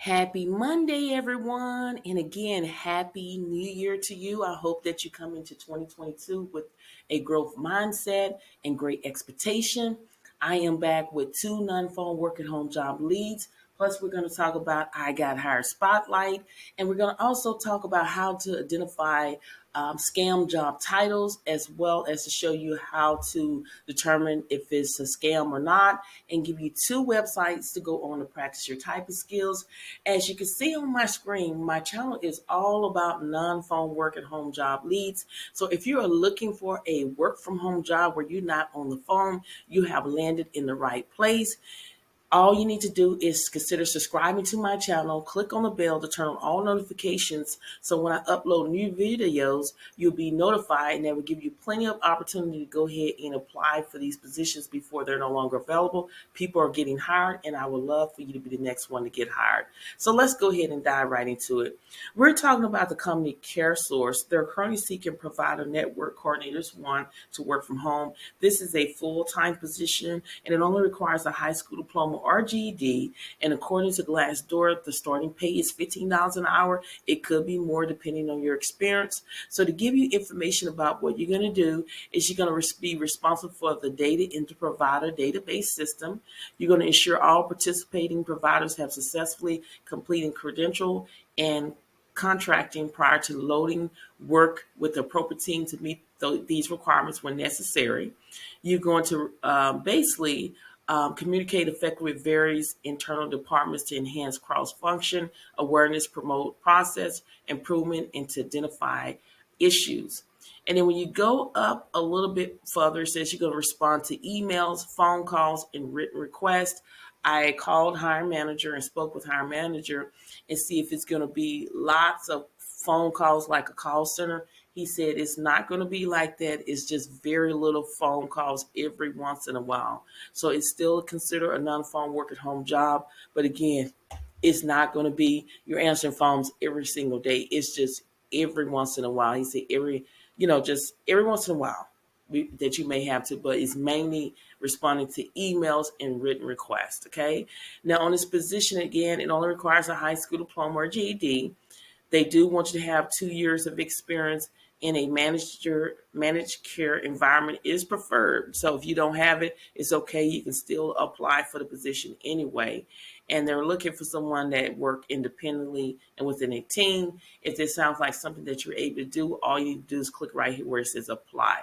Happy Monday, everyone. And again, happy new year to you. I hope that you come into 2022 with a growth mindset and great expectation. I am back with two non-phone work at home job leads. Plus, we're going to talk about I Got Hired Spotlight. And we're going to also talk about how to identify scam job titles, as well as to show you how to determine if it's a scam or not, and give you two websites to go on to practice your typing skills. As you can see on my screen, my channel is all about non-phone work at home job leads. So if you are looking for a work from home job where you're not on the phone, you have landed in the right place. All you need to do is consider subscribing to my channel, click on the bell to turn on all notifications so when I upload new videos, you'll be notified, and that will give you plenty of opportunity to go ahead and apply for these positions before they're no longer available. People are getting hired, and I would love for you to be the next one to get hired. So let's go ahead and dive right into it. We're talking about the company CareSource. They're currently seeking provider network coordinators, one, to work from home. This is a full-time position, and it only requires a high school diploma or GED. And according to Glassdoor, the starting pay is $15 an hour. It could be more depending on your experience. So to give you information about what you're going to do is you're going to be responsible for the data into provider database system. You're going to ensure all participating providers have successfully completed credential and contracting prior to loading work with the appropriate team to meet these requirements when necessary. You're going to basically communicate effectively with various internal departments to enhance cross-function, awareness, promote process improvement, and to identify issues. And then when you go up a little bit further, it says you're going to respond to emails, phone calls, and written requests. I called hiring manager and spoke with hiring manager and see if it's going to be lots of phone calls like a call center. He said it's not going to be like that. It's just very little phone calls every once in a while. So it's still considered a non-phone work at home job. But again, it's not going to be you're answering phones every single day. It's just every once in a while. He said just every once in a while that you may have to, but it's mainly responding to emails and written requests. Okay. Now on this position, again, it only requires a high school diploma or GED. They do want you to have 2 years of experience in a managed care environment is preferred. So if you don't have it, it's okay. You can still apply for the position anyway. And they're looking for someone that work independently and within a team. If this sounds like something that you're able to do, all you need to do is click right here where it says apply.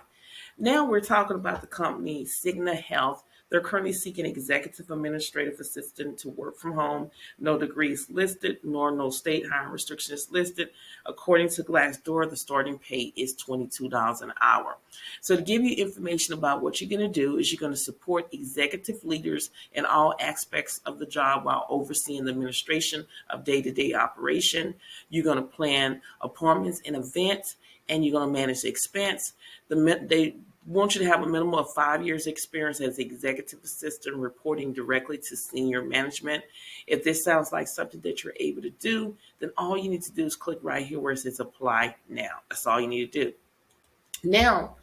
Now we're talking about the company Cigna Health. They're currently seeking executive administrative assistant to work from home. No degrees listed, nor no state hiring restrictions listed. According to Glassdoor, the starting pay is $22 an hour. So to give you information about what you're going to do is you're going to support executive leaders in all aspects of the job while overseeing the administration of day-to-day operation. You're going to plan appointments and events, and you're going to manage the expense. They want you to have a minimum of 5 years experience as executive assistant reporting directly to senior management. If this sounds like something that you're able to do, then all you need to do is click right here where it says apply now. That's all you need to do. Now,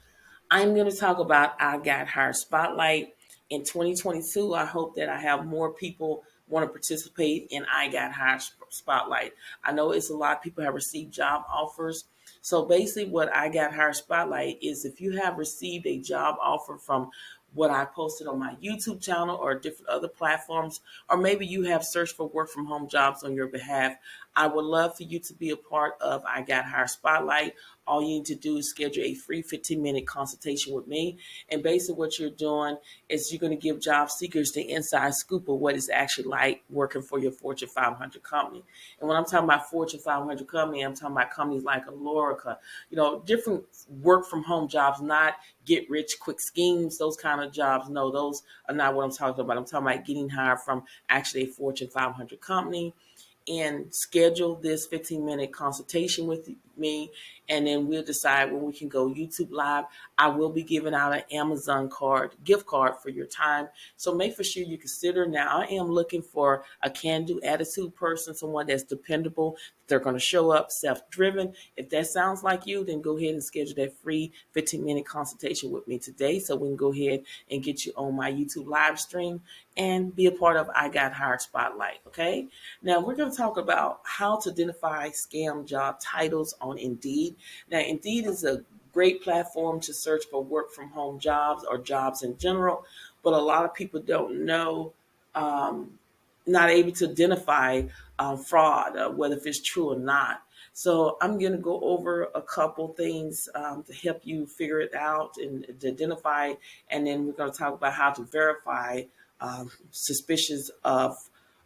I'm going to talk about I Got Hired Spotlight. In 2022, I hope that I have more people want to participate in I Got Hired Spotlight. I know it's a lot of people have received job offers. So basically what I Got Hired Spotlight is if you have received a job offer from what I posted on my YouTube channel or different other platforms, or maybe you have searched for work from home jobs on your behalf, I would love for you to be a part of I Got Hired Spotlight. All you need to do is schedule a free 15-minute consultation with me. And basically what you're doing is you're going to give job seekers the inside scoop of what it's actually like working for your Fortune 500 company. And when I'm talking about Fortune 500 company, I'm talking about companies like Alorica, different work from home jobs, not get rich quick schemes, those kind of jobs. No, those are not what I'm talking about. I'm talking about getting hired from actually a Fortune 500 company. And schedule this 15-minute consultation with me. and then we'll decide when we can go YouTube Live. I will be giving out an Amazon gift card for your time. So make for sure you consider. Now, I am looking for a can-do attitude person, someone that's dependable. They're going to show up self-driven. If that sounds like you, then go ahead and schedule that free 15-minute consultation with me today so we can go ahead and get you on my YouTube live stream and be a part of I Got Hired Spotlight, okay? Now, we're going to talk about how to identify scam job titles on Indeed. Now, Indeed is a great platform to search for work from home jobs or jobs in general, but a lot of people don't know, um, not able to identify fraud, whether if it's true or not. So I'm going to go over a couple things to help you figure it out and to identify, and then we're going to talk about how to verify suspicious of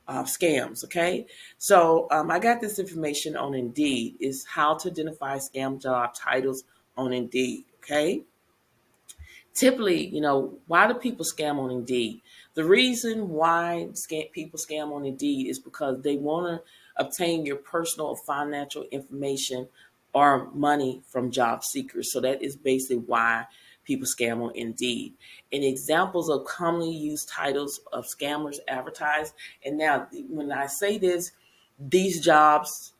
scams. Okay, so I got this information on Indeed. Is how to identify scam job titles on Indeed. Okay, typically, why do people scam on Indeed? The reason why people scam on Indeed is because they want to obtain your personal or financial information or money from job seekers. So that is basically why people scam on Indeed. And examples of commonly used titles of scammers advertise. And now, when I say this, these jobs,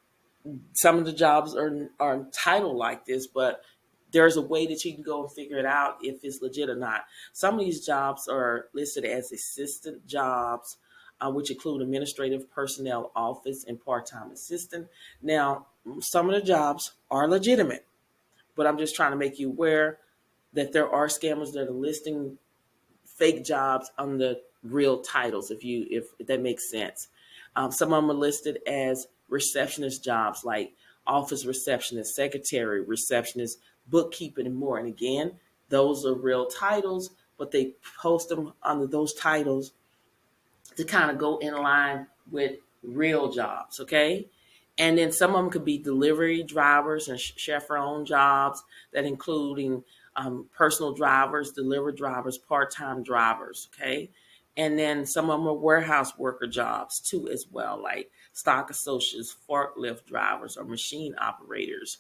some of the jobs are titled like this, but there's a way that you can go and figure it out if it's legit or not. Some of these jobs are listed as assistant jobs, which include administrative personnel, office, and part-time assistant. Now, some of the jobs are legitimate, but I'm just trying to make you aware that there are scammers that are listing fake jobs under real titles, if that makes sense. Some of them are listed as receptionist jobs, like office receptionist, secretary, receptionist, bookkeeping, and more. And again, those are real titles, but they post them under those titles to kind of go in line with real jobs, okay? And then some of them could be delivery drivers and chauffeur-owned jobs that including personal drivers, delivery drivers, part-time drivers, okay? And then some of them are warehouse worker jobs too as well, like stock associates, forklift drivers, or machine operators.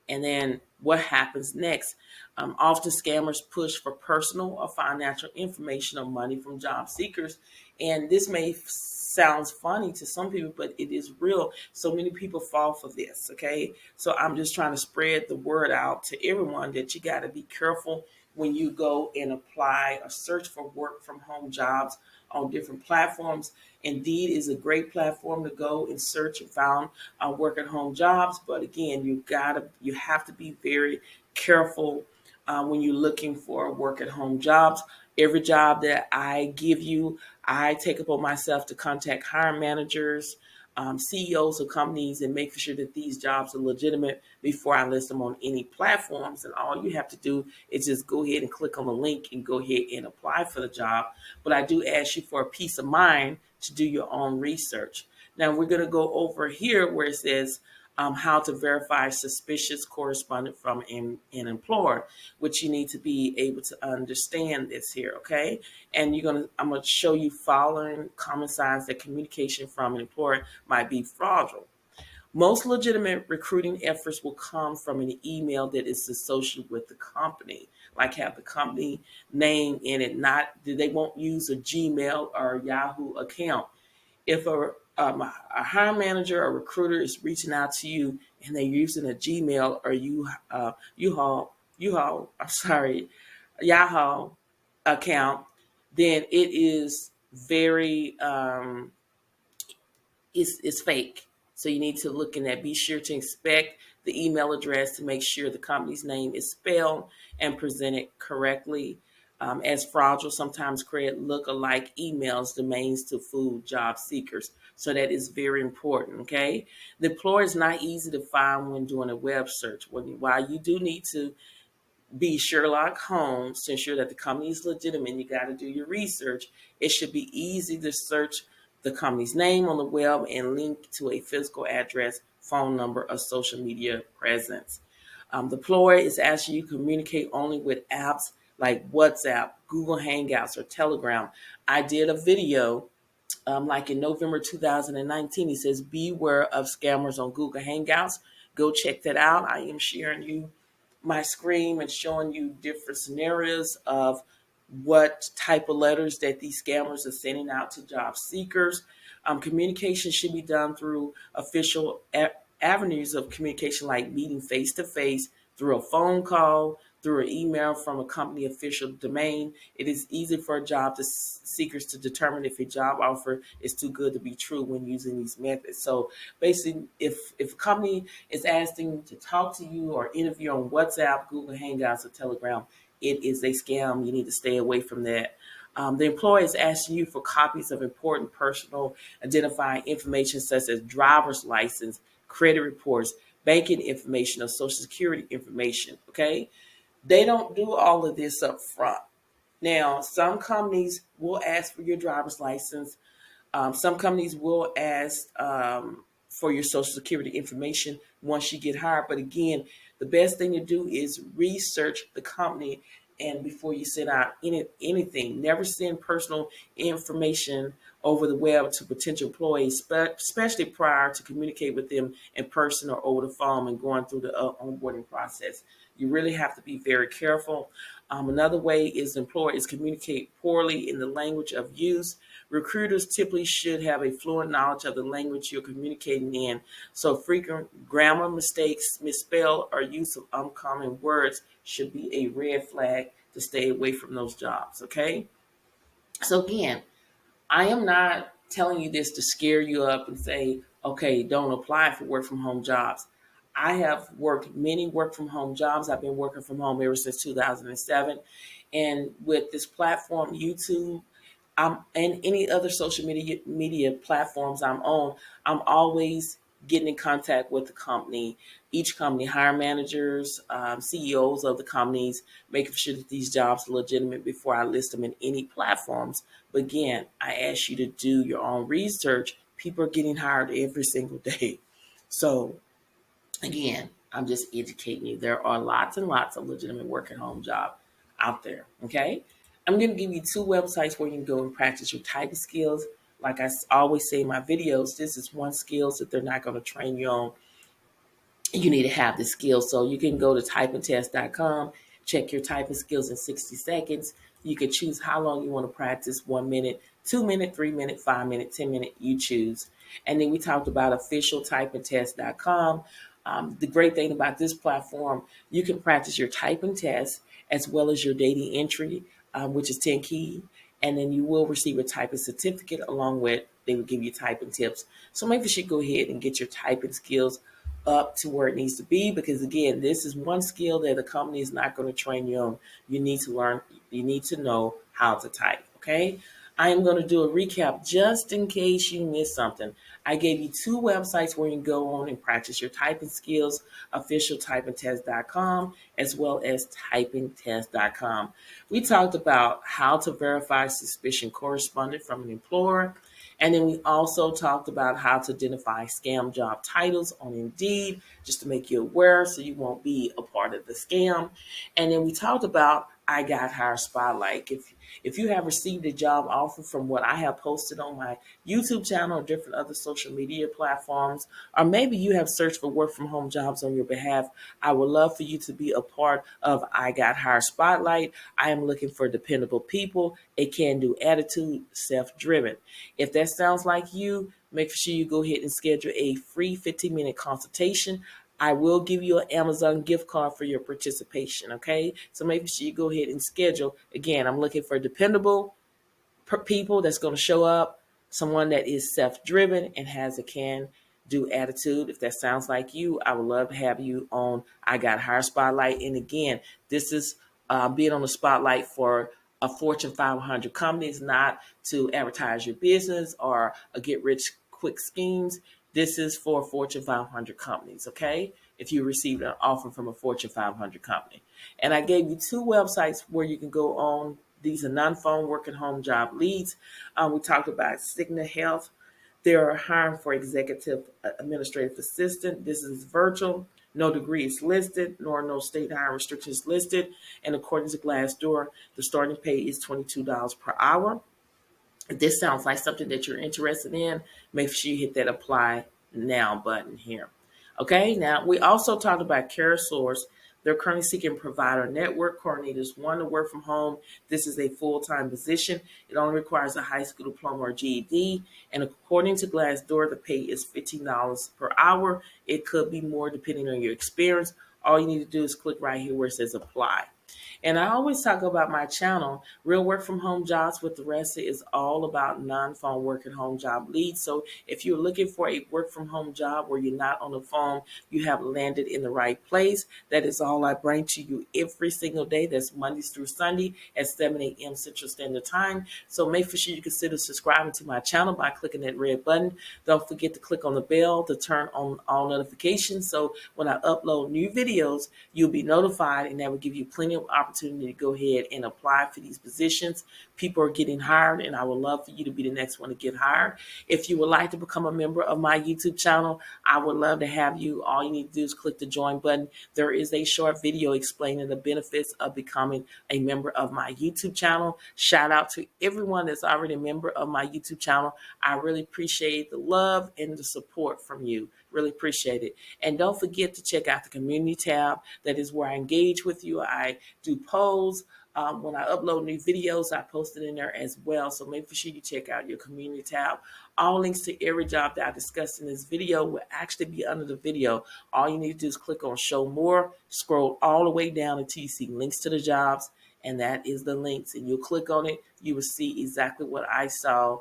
And then what happens next? Often scammers push for personal or financial information or money from job seekers. And this may sounds funny to some people, but it is real. So many people fall for this. Okay. So I'm just trying to spread the word out to everyone that you got to be careful when you go and apply or search for work from home jobs on different platforms. Indeed is a great platform to go and search and find work at home jobs. But again, you have to be very careful when you're looking for work at home jobs. Every job that I give you, I take upon myself to contact hiring managers, CEOs of companies, and make sure that these jobs are legitimate before I list them on any platforms. And all you have to do is just go ahead and click on the link and go ahead and apply for the job. But I do ask you for a peace of mind to do your own research. Now we're going to go over here where it says how to verify suspicious correspondence from an employer, which you need to be able to understand this here, okay? And I'm going to show you following common signs that communication from an employer might be fraudulent. Most legitimate recruiting efforts will come from an email that is associated with the company, like have the company name in it. They won't use a Gmail or Yahoo account. If a hiring manager or recruiter is reaching out to you and they're using a Gmail or Yahoo account, then it is very it's fake. So you need to look in that. Be sure to inspect the email address to make sure the company's name is spelled and presented correctly. As fraudulent sometimes create look-alike emails domains to fool job seekers. So that is very important, okay? The employer is not easy to find when doing a web search. While you do need to be Sherlock Holmes to ensure that the company is legitimate, you got to do your research. It should be easy to search the company's name on the web and link to a physical address, phone number, or social media presence. The employer is asking you to communicate only with apps like WhatsApp, Google Hangouts, or Telegram. I did a video like in November 2019. He says, beware of scammers on Google Hangouts. Go check that out. I am sharing you my screen and showing you different scenarios of what type of letters that these scammers are sending out to job seekers. Communication should be done through official avenues of communication, like meeting face to face, through a phone call, through an email from a company official domain. It is easy for a job to seekers to determine if a job offer is too good to be true when using these methods. So basically, if a company is asking to talk to you or interview on WhatsApp, Google Hangouts, or Telegram, it is a scam. You need to stay away from that. The employer is asking you for copies of important personal identifying information such as driver's license, credit reports, banking information, or social security information. Okay, they don't do all of this up front. Now, some companies will ask for your driver's license. Some companies will ask for your social security information once you get hired. But again, the best thing to do is research the company, and before you send out anything, never send personal information over the web to potential employees, especially prior to communicate with them in person or over the phone and going through the onboarding process. You really have to be very careful. Another way is employers communicate poorly in the language of use. Recruiters typically should have a fluent knowledge of the language you're communicating in, so frequent grammar mistakes, misspell, or use of uncommon words should be a red flag to stay away from those jobs, okay? So again, I am not telling you this to scare you up and say, okay, don't apply for work from home jobs. I have worked many work from home jobs. I've been working from home ever since 2007. And with this platform, YouTube, and any other social media platforms I'm on, I'm always getting in contact with the company, each company, hiring managers, CEOs of the companies, making sure that these jobs are legitimate before I list them in any platforms. But again, I ask you to do your own research. People are getting hired every single day. So again, I'm just educating you. There are lots and lots of legitimate work at home job out there. Okay. I'm going to give you two websites where you can go and practice your typing skills. Like I always say in my videos, this is one skills that they're not going to train you on. You need to have the skills. So you can go to typingtest.com, check your typing skills in 60 seconds. You can choose how long you want to practice, 1 minute, 2 minute, 3 minute, 5 minute, 10 minute, you choose. And then we talked about officialtypingtest.com. The great thing about this platform, you can practice your typing test as well as your data entry, which is 10 key. And then you will receive a typing certificate along with, they will give you typing tips. So maybe you should go ahead and get your typing skills up to where it needs to be, because again, this is one skill that the company is not going to train you on. You need to learn, you need to know how to type. Okay, I am going to do a recap just in case you missed something. I gave you two websites where you can go on and practice your typing skills: officialtypingtest.com as well as typingtest.com. We talked about how to verify suspicion correspondent from an employer. And then we also talked about how to identify scam job titles on Indeed, just to make you aware so you won't be a part of the scam. And then we talked about I Got Hired Spotlight. If you have received a job offer from what I have posted on my YouTube channel or different other social media platforms, or maybe you have searched for work from home jobs on your behalf, I would love for you to be a part of I Got Hired Spotlight. I am looking for dependable people, a can-do attitude, self-driven. If that sounds like you, make sure you go ahead and schedule a free 15-minute consultation. I will give you an Amazon gift card for your participation, okay? So make sure you go ahead and schedule. Again, I'm looking for dependable people that's going to show up, someone that is self-driven and has a can-do attitude. If that sounds like you, I would love to have you on I Got Hired Spotlight. And again, this is being on the spotlight for a Fortune 500 company. It's not to advertise your business or a get-rich-quick schemes. This is for Fortune 500 companies, okay? If you received an offer from a Fortune 500 company. And I gave you two websites where you can go on. These are non-phone work at home job leads. We talked about Cigna Health. They're hiring for executive administrative assistant. This is virtual. No degree is listed, nor no state hiring restrictions listed. And according to Glassdoor, the starting pay is $22 per hour. If this sounds like something that you're interested in, make sure you hit that apply now button here. Okay, now we also talked about CareSource. They're currently seeking provider network coordinators, one to work from home. This is a full-time position. It only requires a high school diploma or GED. And according to Glassdoor, the pay is $15 per hour. It could be more depending on your experience. All you need to do is click right here where it says apply. And I always talk about my channel, Real Work From Home Jobs with Thressa is all about non-phone work at home job leads. So if you're looking for a work from home job where you're not on the phone, you have landed in the right place. That is all I bring to you every single day. That's Mondays through Sunday at 7 a.m. Central Standard Time. So make sure you consider subscribing to my channel by clicking that red button. Don't forget to click on the bell to turn on all notifications. So when I upload new videos, you'll be notified, and that will give you plenty of opportunity to go ahead and apply for these positions. People are getting hired, and I would love for you to be the next one to get hired. If you would like to become a member of my YouTube channel, I would love to have you. All you need to do is click the join button. There is a short video explaining the benefits of becoming a member of my YouTube channel. Shout out to everyone that's already a member of my YouTube channel. I really appreciate the love and the support from you. Really appreciate it. And don't forget to check out the community tab. That is where I engage with you. I do polls. When I upload new videos, I post it in there as well. So make sure you check out your community tab. All links to every job that I discussed in this video will actually be under the video. All you need to do is click on show more, scroll all the way down until you see links to the jobs, and that is the links. And you'll click on it. You will see exactly what I saw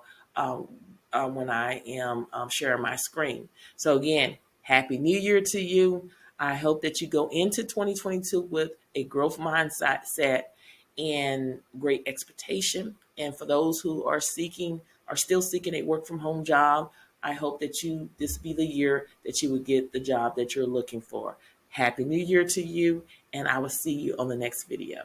when I am sharing my screen. So again, Happy New Year to you. I hope that you go into 2022 with a growth mindset set and great expectation. And for those who are still seeking a work from home job, I hope that this be the year that you would get the job that you're looking for. Happy New Year to you, and I will see you on the next video.